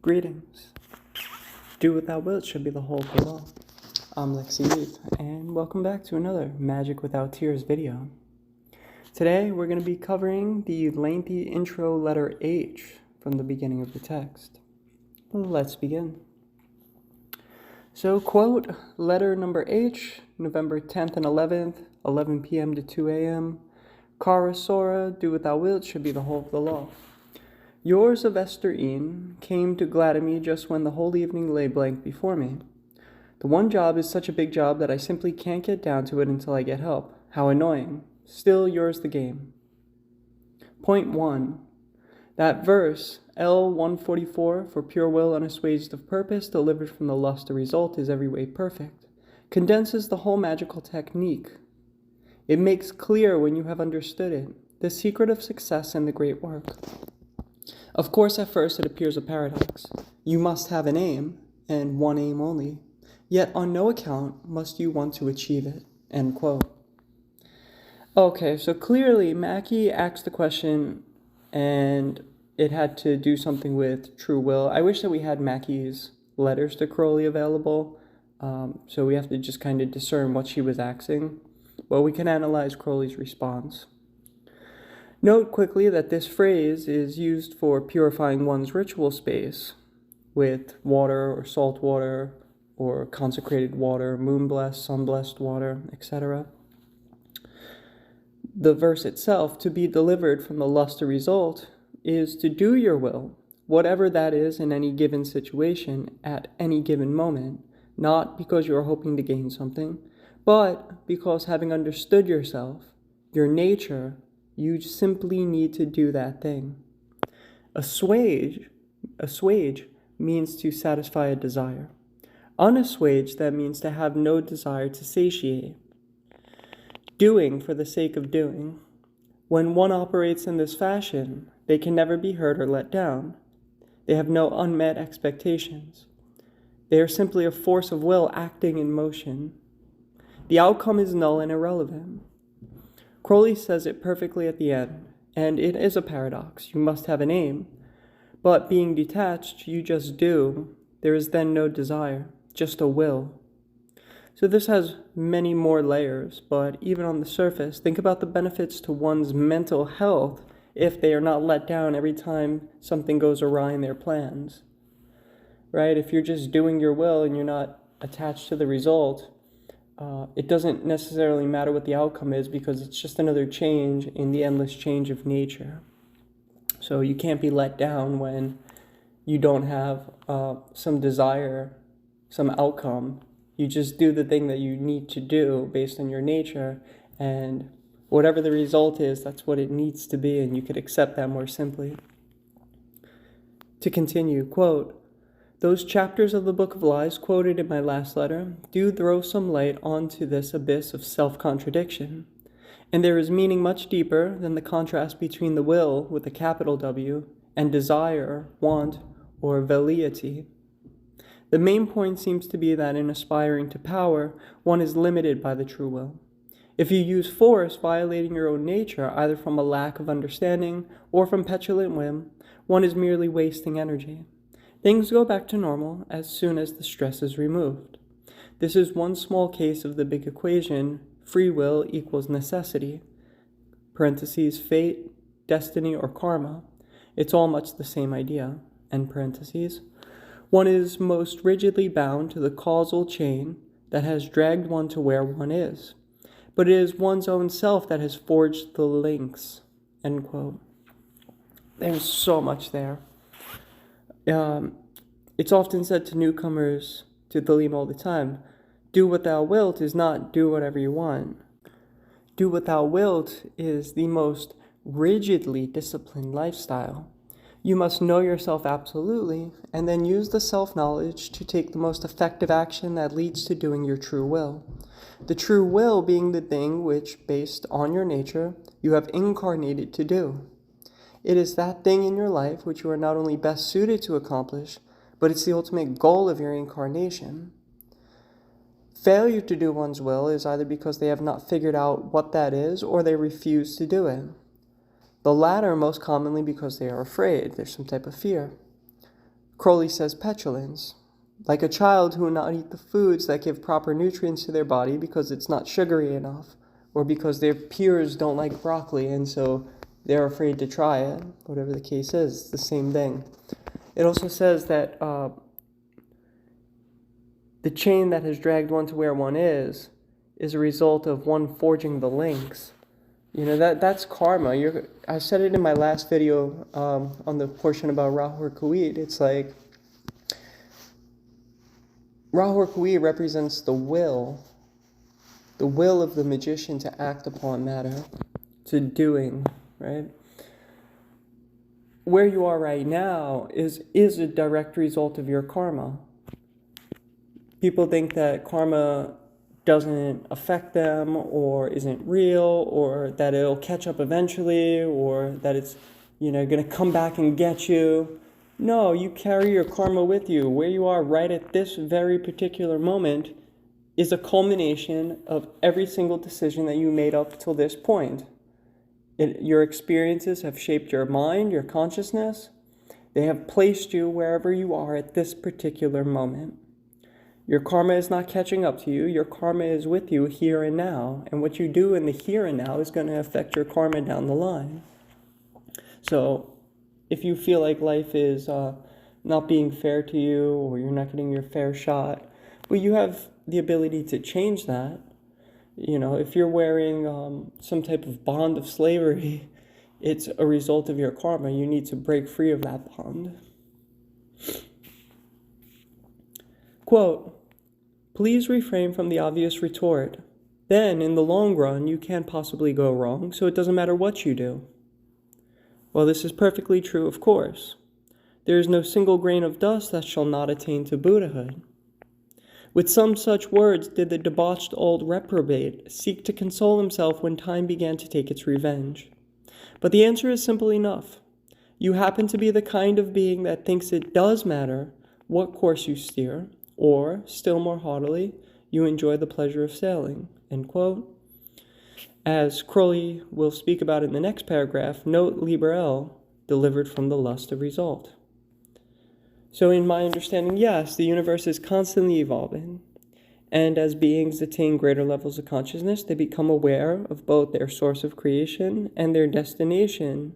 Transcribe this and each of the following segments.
Greetings. Do what thou wilt should be the whole of the law. I'm Lexi Eve, and welcome back to another Magick Without Tears video. Today we're going to be covering the lengthy intro letter H from the beginning of the text. Let's begin. So, quote, letter number H, November 10th and 11th, 11 p.m. to 2 a.m. Cara Sora, do what thou wilt should be the whole of the law. Yours of Esther Ean came to gladden me just when the whole evening lay blank before me. The one job is such a big job that I simply can't get down to it until I get help. How annoying. Still yours the game. Point 1. That verse, L144, for pure will unassuaged of purpose, delivered from the lust of result, is every way perfect, condenses the whole magical technique. It makes clear, when you have understood it, the secret of success in the great work. Of course, at first it appears a paradox. You must have an aim, and one aim only, yet on no account must you want to achieve it. End quote. Okay, so clearly Mackie asked the question, and it had to do something with true will. I wish that we had Mackie's letters to Crowley available, so we have to just kind of discern what she was asking. But we can analyze Crowley's response. Note quickly that this phrase is used for purifying one's ritual space with water or salt water or consecrated water, moon-blessed, sun-blessed water, etc. The verse itself, to be delivered from the lust of result, is to do your will, whatever that is in any given situation at any given moment, not because you are hoping to gain something, but because having understood yourself, your nature, you simply need to do that thing. Assuage means to satisfy a desire. Unassuaged, that means to have no desire to satiate. Doing for the sake of doing. When one operates in this fashion, they can never be hurt or let down. They have no unmet expectations. They are simply a force of will acting in motion. The outcome is null and irrelevant. Crowley says it perfectly at the end, and it is a paradox. You must have an aim, but being detached, you just do. There is then no desire, just a will. So this has many more layers, but even on the surface, think about the benefits to one's mental health if they are not let down every time something goes awry in their plans. Right? If you're just doing your will and you're not attached to the result, it doesn't necessarily matter what the outcome is because it's just another change in the endless change of nature. So you can't be let down when you don't have some desire, some outcome. You just do the thing that you need to do based on your nature, and whatever the result is, that's what it needs to be, and you could accept that more simply. To continue, quote, those chapters of the Book of Lies quoted in my last letter do throw some light onto this abyss of self-contradiction, and there is meaning much deeper than the contrast between the will with a capital W and desire, want, or velleity. The main point seems to be that in aspiring to power, one is limited by the true will. If you use force violating your own nature, either from a lack of understanding or from petulant whim, one is merely wasting energy. Things go back to normal as soon as the stress is removed. This is one small case of the big equation, free will equals necessity, parentheses, fate, destiny, or karma. It's all much the same idea, end parentheses. One is most rigidly bound to the causal chain that has dragged one to where one is, but it is one's own self that has forged the links, end quote. There's so much there. It's often said to newcomers to Thalim all the time, do what thou wilt is not do whatever you want. Do what thou wilt is the most rigidly disciplined lifestyle. You must know yourself absolutely, and then use the self-knowledge to take the most effective action that leads to doing your true will. The true will being the thing which, based on your nature, you have incarnated to do. It is that thing in your life which you are not only best suited to accomplish, but it's the ultimate goal of your incarnation. Failure to do one's will is either because they have not figured out what that is or they refuse to do it. The latter most commonly because they are afraid. There's some type of fear. Crowley says petulance, like a child who will not eat the foods that give proper nutrients to their body because it's not sugary enough, or because their peers don't like broccoli and so they're afraid to try it. Whatever the case is, it's the same thing. It also says that the chain that has dragged one to where one is a result of one forging the links. That's karma. I said it in my last video on the portion about Rahu or Kuwait. It's like Rahu or Kuwait represents the will of the magician to act upon matter, to doing, right? Where you are right now is a direct result of your karma. People think that karma doesn't affect them, or isn't real, or that it'll catch up eventually, or that it's, going to come back and get you. No, you carry your karma with you. Where you are right at this very particular moment is a culmination of every single decision that you made up till this point. Your experiences have shaped your mind, your consciousness. They have placed you wherever you are at this particular moment. Your karma is not catching up to you. Your karma is with you here and now. And what you do in the here and now is going to affect your karma down the line. So if you feel like life is not being fair to you, or you're not getting your fair shot, well, you have the ability to change that. If you're wearing some type of bond of slavery, it's a result of your karma. You need to break free of that bond. Quote, "Please refrain from the obvious retort. Then, in the long run, you can't possibly go wrong, so it doesn't matter what you do." Well, this is perfectly true, of course. There is no single grain of dust that shall not attain to Buddhahood. With some such words did the debauched old reprobate seek to console himself when time began to take its revenge. But the answer is simple enough. You happen to be the kind of being that thinks it does matter what course you steer, or, still more haughtily, you enjoy the pleasure of sailing. End quote. As Crowley will speak about in the next paragraph, note liberal, delivered from the lust of result. So in my understanding, yes, the universe is constantly evolving. And as beings attain greater levels of consciousness, they become aware of both their source of creation and their destination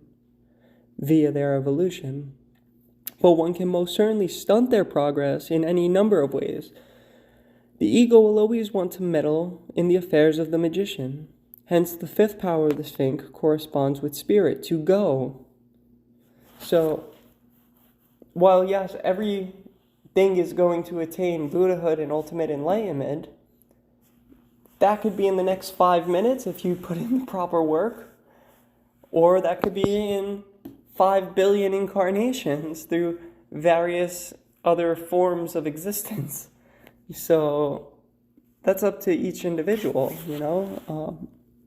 via their evolution. But one can most certainly stunt their progress in any number of ways. The ego will always want to meddle in the affairs of the magician. Hence, the fifth power of the Sphinx corresponds with spirit, to go. So, while yes, everything is going to attain Buddhahood and ultimate enlightenment, that could be in the next 5 minutes if you put in the proper work, or that could be in 5 billion incarnations through various other forms of existence. So that's up to each individual,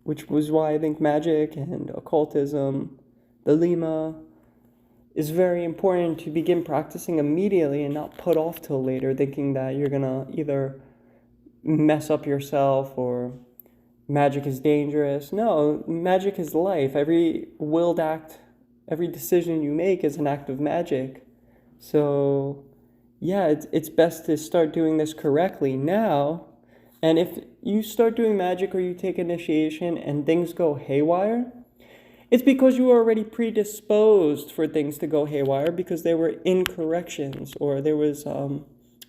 which was why I think magic and occultism, the Lima, is very important to begin practicing immediately and not put off till later, thinking that you're going to either mess up yourself or magic is dangerous. No, magic is life. Every willed act, every decision you make is an act of magic. So, yeah, it's best to start doing this correctly now. And if you start doing magic or you take initiation and things go haywire, it's because you were already predisposed for things to go haywire because there were incorrections, or there was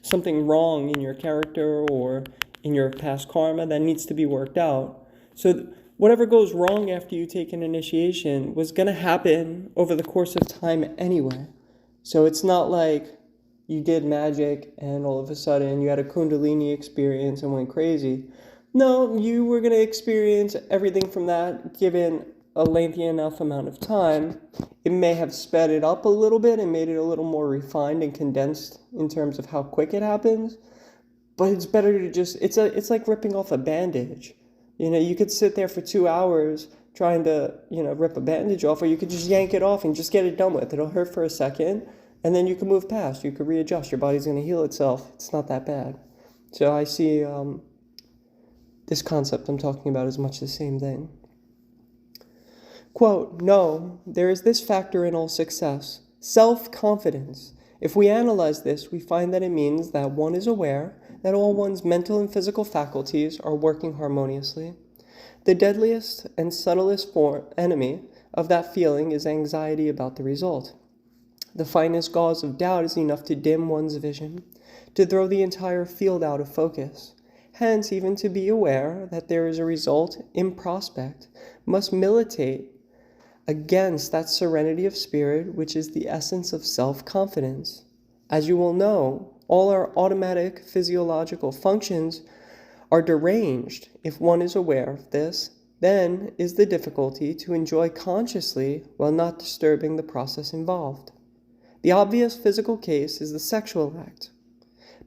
something wrong in your character or in your past karma that needs to be worked out. So whatever goes wrong after you take an initiation was going to happen over the course of time anyway. So it's not like you did magic and all of a sudden you had a Kundalini experience and went crazy. No, you were going to experience everything from that given a lengthy enough amount of time. It may have sped it up a little bit and made it a little more refined and condensed in terms of how quick it happens. But it's better to just, it's like ripping off a bandage. You could sit there for 2 hours trying to, rip a bandage off, or you could just yank it off and just get it done with. It'll hurt for a second, and then you can move past. You can readjust. Your body's going to heal itself. It's not that bad. So I see this concept I'm talking about as much the same thing. Quote, "No, there is this factor in all success, self-confidence. If we analyze this, we find that it means that one is aware that all one's mental and physical faculties are working harmoniously. The deadliest and subtlest enemy of that feeling is anxiety about the result. The finest gauze of doubt is enough to dim one's vision, to throw the entire field out of focus. Hence, even to be aware that there is a result in prospect must militate against that serenity of spirit which is the essence of self-confidence. As you will know, all our automatic physiological functions are deranged. If one is aware of this, then is the difficulty to enjoy consciously while not disturbing the process involved. The obvious physical case is the sexual act.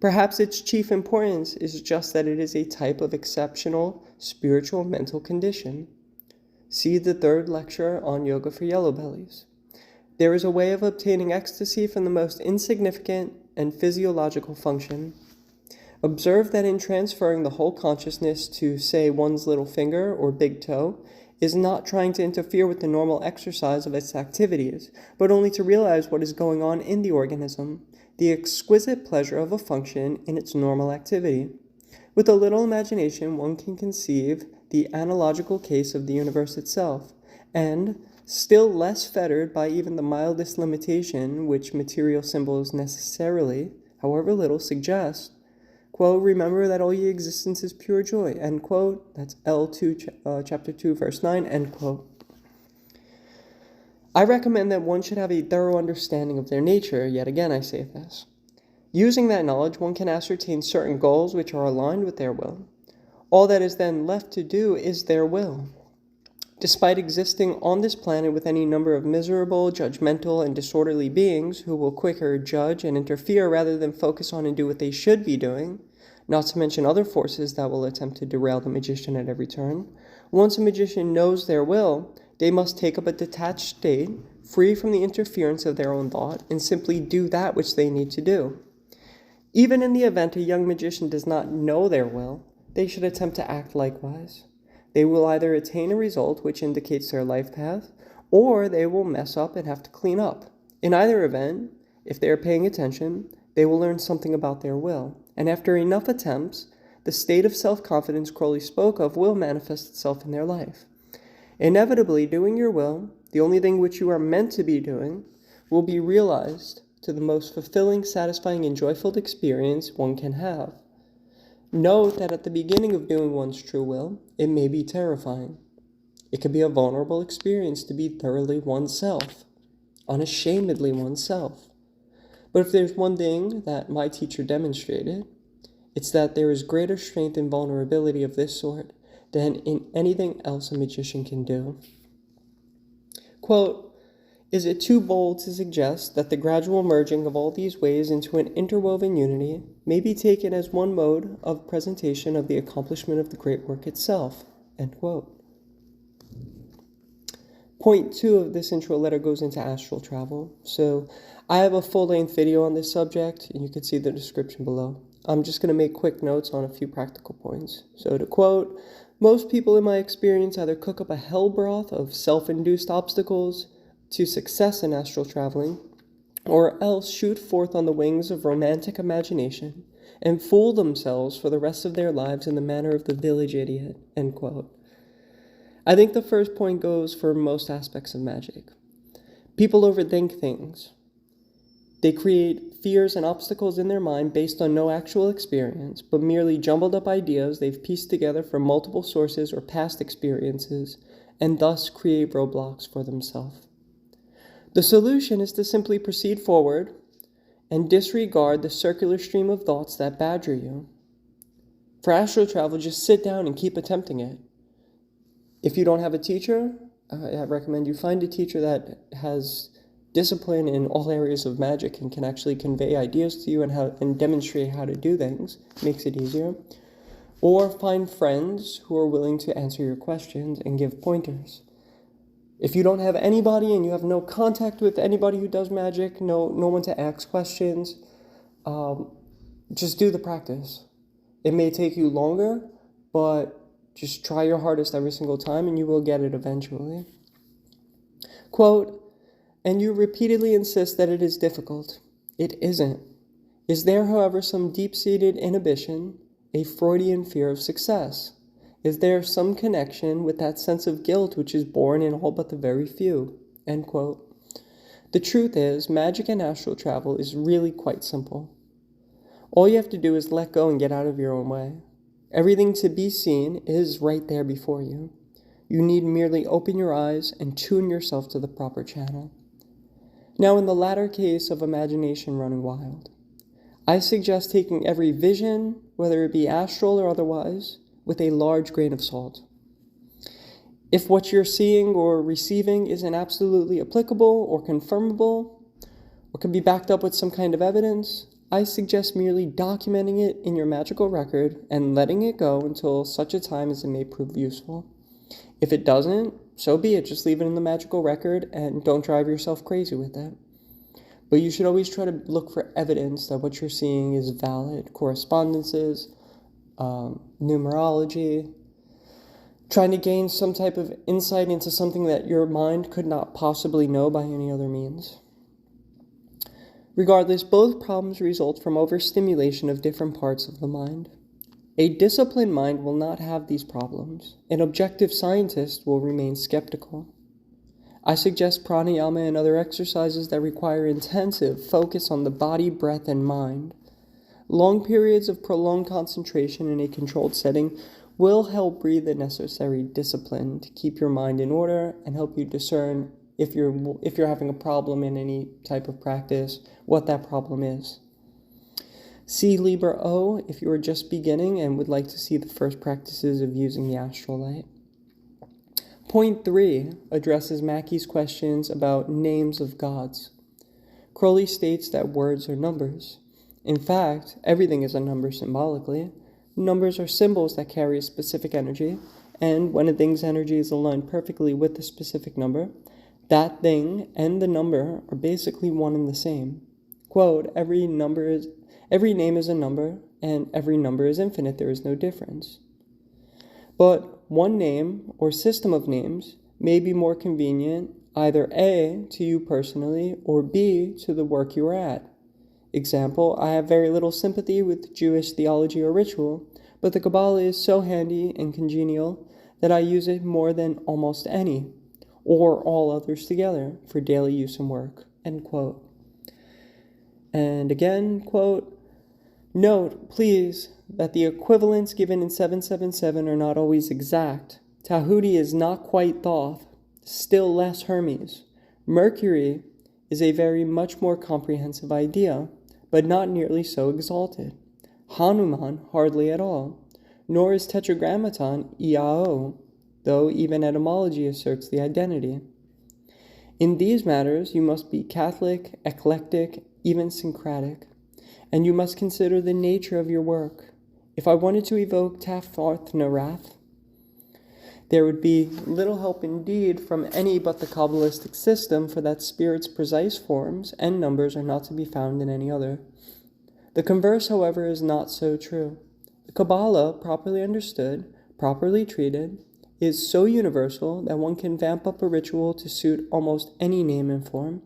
Perhaps its chief importance is just that it is a type of exceptional spiritual mental condition. See the third lecture on yoga for yellow bellies. There is a way of obtaining ecstasy from the most insignificant and physiological function. Observe that in transferring the whole consciousness to, say, one's little finger or big toe, is not trying to interfere with the normal exercise of its activities, but only to realize what is going on in the organism, the exquisite pleasure of a function in its normal activity. With a little imagination, one can conceive the analogical case of the universe itself, and, still less fettered by even the mildest limitation which material symbols necessarily, however little, suggest, quote, remember that all ye existence is pure joy, end quote. That's L2, chapter 2, verse 9, end quote. I recommend that one should have a thorough understanding of their nature, yet again I say this. Using that knowledge, one can ascertain certain goals which are aligned with their will. All that is then left to do is their will. Despite existing on this planet with any number of miserable, judgmental, and disorderly beings who will quicker judge and interfere rather than focus on and do what they should be doing, not to mention other forces that will attempt to derail the magician at every turn, once a magician knows their will, they must take up a detached state, free from the interference of their own thought, and simply do that which they need to do. Even in the event a young magician does not know their will, they should attempt to act likewise. They will either attain a result which indicates their life path, or they will mess up and have to clean up. In either event, if they are paying attention, they will learn something about their will, and after enough attempts, the state of self-confidence Crowley spoke of will manifest itself in their life. Inevitably, doing your will, the only thing which you are meant to be doing, will be realized to the most fulfilling, satisfying, and joyful experience one can have. Note that at the beginning of doing one's true will, it may be terrifying. It can be a vulnerable experience to be thoroughly oneself, unashamedly oneself. But if there's one thing that my teacher demonstrated, it's that there is greater strength in vulnerability of this sort than in anything else a magician can do. Quote, is it too bold to suggest that the gradual merging of all these ways into an interwoven unity may be taken as one mode of presentation of the accomplishment of the great work itself? End quote. Point 2 of this intro letter goes into astral travel. So I have a full-length video on this subject, and you can see the description below. I'm just going to make quick notes on a few practical points. So to quote, most people in my experience either cook up a hell broth of self-induced obstacles to success in astral traveling, or else shoot forth on the wings of romantic imagination and fool themselves for the rest of their lives in the manner of the village idiot, end quote. I think the first point goes for most aspects of magic. People overthink things. They create fears and obstacles in their mind based on no actual experience, but merely jumbled up ideas they've pieced together from multiple sources or past experiences, and thus create roadblocks for themselves. The solution is to simply proceed forward and disregard the circular stream of thoughts that badger you. For astral travel, just sit down and keep attempting it. If you don't have a teacher, I recommend you find a teacher that has discipline in all areas of magic and can actually convey ideas to you and demonstrate how to do things. Makes it easier. Or find friends who are willing to answer your questions and give pointers. If you don't have anybody and you have no contact with anybody who does magic, no one to ask questions, just do the practice. It may take you longer, but just try your hardest every single time and you will get it eventually. Quote, and you repeatedly insist that it is difficult. It isn't. Is there, however, some deep-seated inhibition, a Freudian fear of success? Is there some connection with that sense of guilt which is born in all but the very few?" End quote. The truth is, magic and astral travel is really quite simple. All you have to do is let go and get out of your own way. Everything to be seen is right there before you. You need merely open your eyes and tune yourself to the proper channel. Now, in the latter case of imagination running wild, I suggest taking every vision, whether it be astral or otherwise, with a large grain of salt. If what you're seeing or receiving isn't absolutely applicable or confirmable, or can be backed up with some kind of evidence, I suggest merely documenting it in your magical record and letting it go until such a time as it may prove useful. If it doesn't, so be it. Just leave it in the magical record and don't drive yourself crazy with it. But you should always try to look for evidence that what you're seeing is valid. Correspondences, numerology, trying to gain some type of insight into something that your mind could not possibly know by any other means. Regardless, both problems result from overstimulation of different parts of the mind. A disciplined mind will not have these problems. An objective scientist will remain skeptical. I suggest pranayama and other exercises that require intensive focus on the body, breath, and mind. Long periods of prolonged concentration in a controlled setting will help breed the necessary discipline to keep your mind in order and help you discern if you're having a problem in any type of practice, what that problem is. See Libra O if you are just beginning and would like to see the first practices of using the astral light. Point 3 addresses Mackey's questions about names of gods. Crowley states that words are numbers. In fact, everything is a number symbolically. Numbers are symbols that carry a specific energy, and when a thing's energy is aligned perfectly with the specific number, that thing and the number are basically one and the same. Quote, every name is a number, and every number is infinite. There is no difference. But one name or system of names may be more convenient, either A, to you personally, or B, to the work you are at. Example, I have very little sympathy with Jewish theology or ritual, but the Kabbalah is so handy and congenial that I use it more than almost any, or all others together, for daily use and work. End quote. And again, quote, note, please, that the equivalents given in 777 are not always exact. Tahuti is not quite Thoth, still less Hermes. Mercury is a very much more comprehensive idea, but not nearly so exalted. Hanuman hardly at all, nor is Tetragrammaton Iao, though even etymology asserts the identity. In these matters, you must be Catholic, eclectic, even syncretic, and you must consider the nature of your work. If I wanted to evoke Tafarth-Narath, there would be little help indeed from any but the Kabbalistic system, for that spirit's precise forms and numbers are not to be found in any other. The converse, however, is not so true. The Kabbalah, properly understood, properly treated, is so universal that one can vamp up a ritual to suit almost any name and form.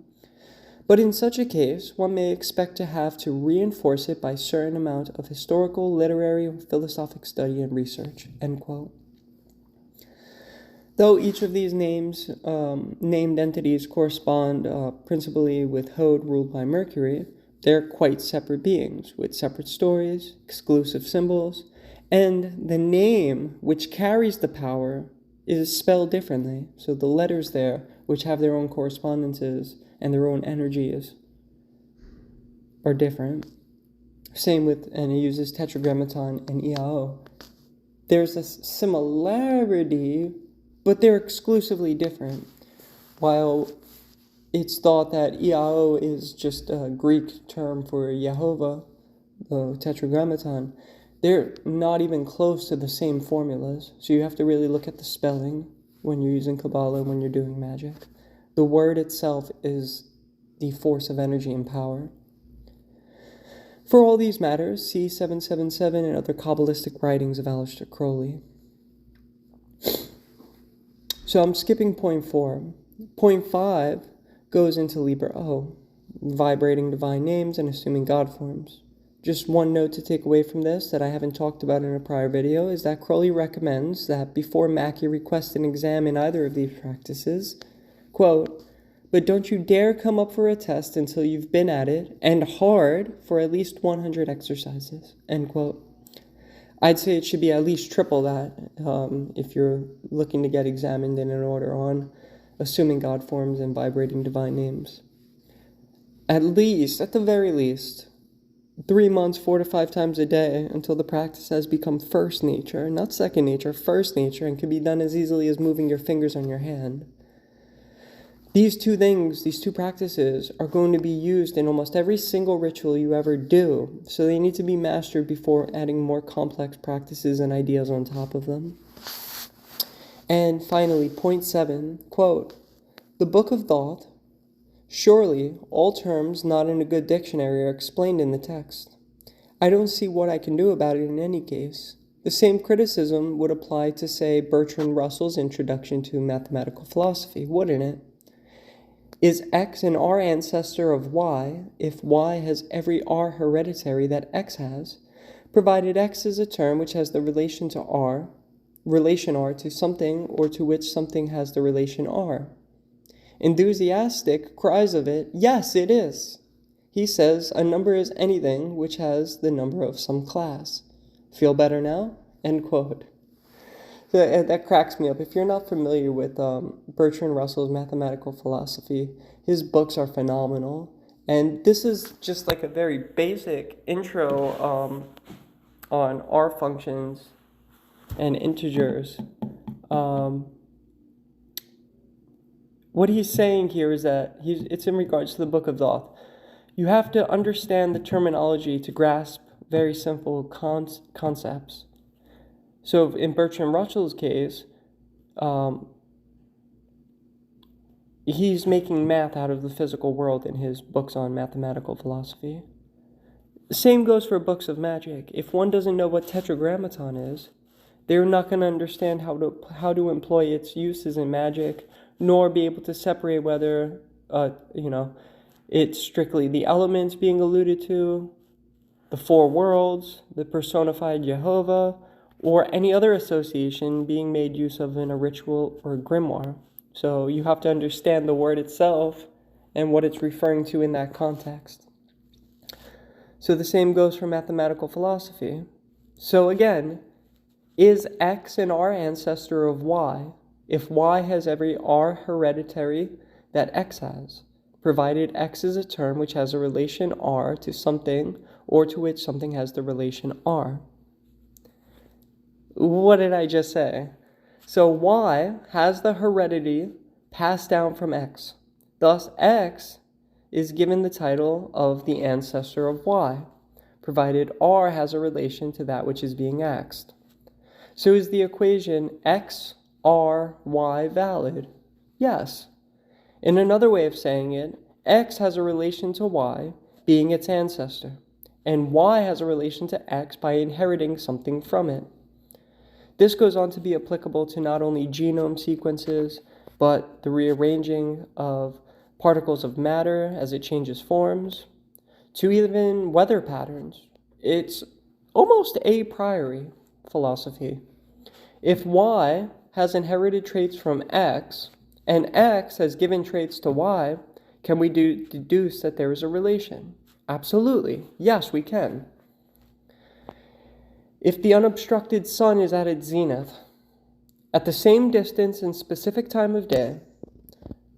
But in such a case, one may expect to have to reinforce it by a certain amount of historical, literary, or philosophic study and research. End quote. Though each of these named entities correspond principally with Hod ruled by Mercury, they're quite separate beings with separate stories, exclusive symbols, and the name which carries the power is spelled differently. So the letters there, which have their own correspondences and their own energies, are different. Same with, and it uses Tetragrammaton and Iao. There's a similarity, but they're exclusively different. While it's thought that Iao is just a Greek term for Yehovah, the Tetragrammaton, they're not even close to the same formulas. So you have to really look at the spelling when you're using Kabbalah, when you're doing magic. The word itself is the force of energy and power. For all these matters, see 777 and other Kabbalistic writings of Aleister Crowley. So I'm skipping point 4. Point 5 goes into Libra O. vibrating divine names, and assuming God forms. Just one note to take away from this that I haven't talked about in a prior video is that Crowley recommends that before Mackie requests an exam in either of these practices, quote, "But don't you dare come up for a test until you've been at it, and hard, for at least 100 exercises," end quote. I'd say it should be at least triple that if you're looking to get examined in an order on assuming God forms and vibrating divine names. At the very least, 3 months, 4 to 5 times a day until the practice has become first nature, not second nature, first nature, and can be done as easily as moving your fingers on your hand. These two practices, are going to be used in almost every single ritual you ever do, so they need to be mastered before adding more complex practices and ideas on top of them. And finally, point 7, quote, "The Book of Thought, surely all terms not in a good dictionary are explained in the text. I don't see what I can do about it in any case. The same criticism would apply to, say, Bertrand Russell's Introduction to Mathematical Philosophy, wouldn't it? Is X an R ancestor of Y if Y has every R hereditary that X has, provided X is a term which has the relation R to something or to which something has the relation R? Enthusiastic cries of it, yes, it is. He says a number is anything which has the number of some class. Feel better now?" End quote. So that cracks me up. If you're not familiar with Bertrand Russell's Mathematical Philosophy, his books are phenomenal. And this is just like a very basic intro on R functions and integers. What he's saying here is that it's in regards to the Book of Thoth. You have to understand the terminology to grasp very simple concepts. So in Bertrand Russell's case, he's making math out of the physical world in his books on mathematical philosophy. The same goes for books of magic. If one doesn't know what tetragrammaton is, they're not going to understand how to employ its uses in magic, nor be able to separate whether, it's strictly the elements being alluded to, the four worlds, the personified Jehovah, or any other association being made use of in a ritual or a grimoire. So you have to understand the word itself and what it's referring to in that context. So the same goes for mathematical philosophy. So again, is X an R ancestor of Y if Y has every R hereditary that X has, provided X is a term which has a relation R to something or to which something has the relation R? What did I just say? So Y has the heredity passed down from X. Thus, X is given the title of the ancestor of Y, provided R has a relation to that which is being asked. So is the equation X, R, Y valid? Yes. In another way of saying it, X has a relation to Y, being its ancestor, and Y has a relation to X by inheriting something from it. This goes on to be applicable to not only genome sequences, but the rearranging of particles of matter as it changes forms, to even weather patterns. It's almost a priori philosophy. If Y has inherited traits from X, and X has given traits to Y, can we deduce that there is a relation? Absolutely. Yes, we can. If the unobstructed sun is at its zenith, at the same distance and specific time of day,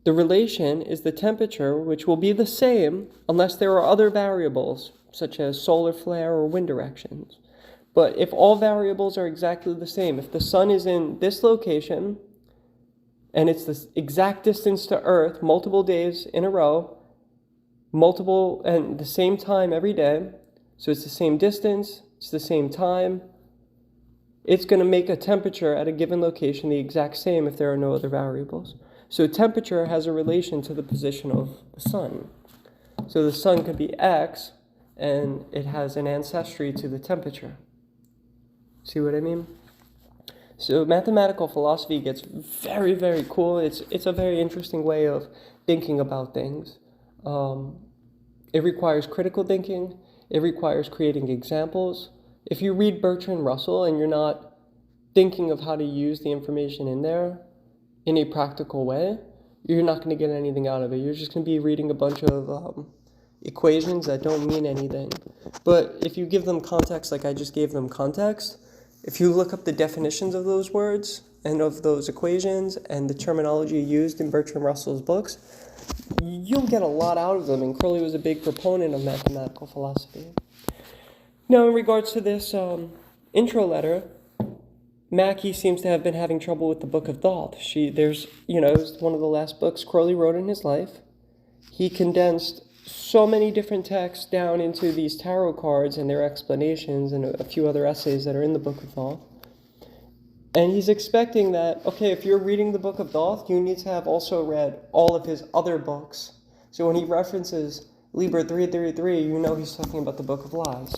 the relation is the temperature, which will be the same unless there are other variables, such as solar flare or wind directions. But if all variables are exactly the same, if the sun is in this location, and it's the exact distance to Earth, multiple days in a row, and the same time every day, so it's the same distance, it's the same time, it's going to make a temperature at a given location the exact same if there are no other variables. So temperature has a relation to the position of the sun. So the sun could be X, and it has an ancestry to the temperature. See what I mean? So mathematical philosophy gets very, very cool. It's a very interesting way of thinking about things. It requires critical thinking. It requires creating examples. If you read Bertrand Russell and you're not thinking of how to use the information in there in a practical way, you're not going to get anything out of it. You're just going to be reading a bunch of equations that don't mean anything. But if you give them context like I just gave them context, if you look up the definitions of those words and of those equations and the terminology used in Bertrand Russell's books, you'll get a lot out of them. And Crowley was a big proponent of mathematical philosophy. Now, in regards to this intro letter, Mackie seems to have been having trouble with the Book of Thoth. It was one of the last books Crowley wrote in his life. He condensed so many different texts down into these tarot cards and their explanations and a few other essays that are in the Book of Thoth. And he's expecting that, okay, if you're reading the Book of Thoth, you need to have also read all of his other books. So when he references Liber 333, you know he's talking about the Book of Lies.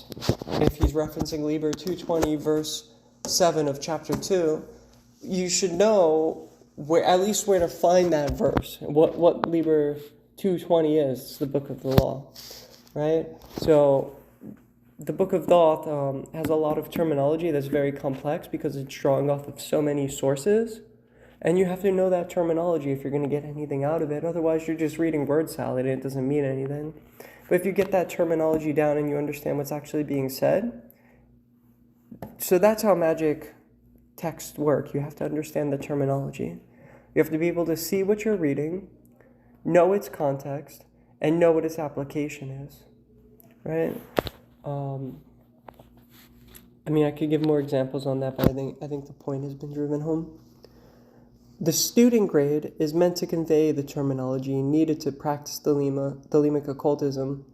If he's referencing Liber 220, verse 7 of chapter 2, you should know at least where to find that verse. What Liber 220 is. It's the Book of the Law, right? So the Book of Thoth has a lot of terminology that's very complex because it's drawing off of so many sources. And you have to know that terminology if you're going to get anything out of it. Otherwise, you're just reading word salad and it doesn't mean anything. But if you get that terminology down and you understand what's actually being said, so that's how magic texts work. You have to understand the terminology. You have to be able to see what you're reading, know its context, and know what its application is, right? I could give more examples on that, but I think the point has been driven home. The student grade is meant to convey the terminology needed to practice thelemic occultism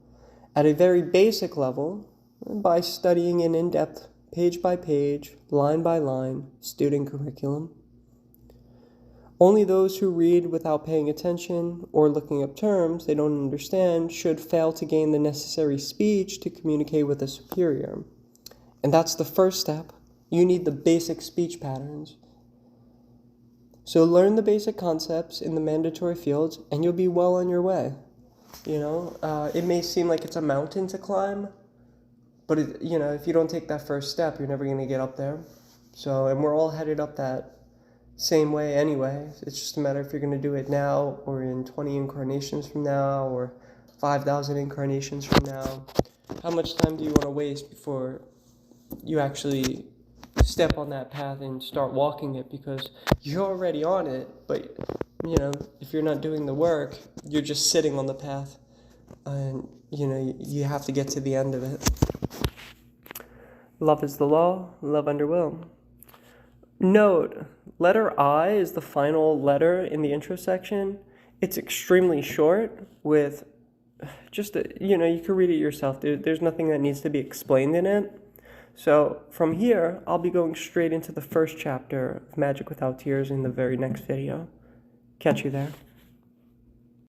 at a very basic level by studying an in-depth, page by page, line by line, student curriculum. Only those who read without paying attention or looking up terms they don't understand should fail to gain the necessary speech to communicate with a superior. And that's the first step. You need the basic speech patterns. So learn the basic concepts in the mandatory fields and you'll be well on your way. It may seem like it's a mountain to climb, but if you don't take that first step, you're never going to get up there. And we're all headed up that same way anyway. It's just a matter if you're going to do it now or in 20 incarnations from now or 5,000 incarnations from now. How much time do you want to waste before you actually step on that path and start walking it? Because you're already on it, but if you're not doing the work, you're just sitting on the path, and you have to get to the end of it. Love is the law, love under will. Note, letter I is the final letter in the intro section. It's extremely short with just, you can read it yourself. There's nothing that needs to be explained in it. So from here, I'll be going straight into the first chapter of Magick Without Tears in the very next video. Catch you there.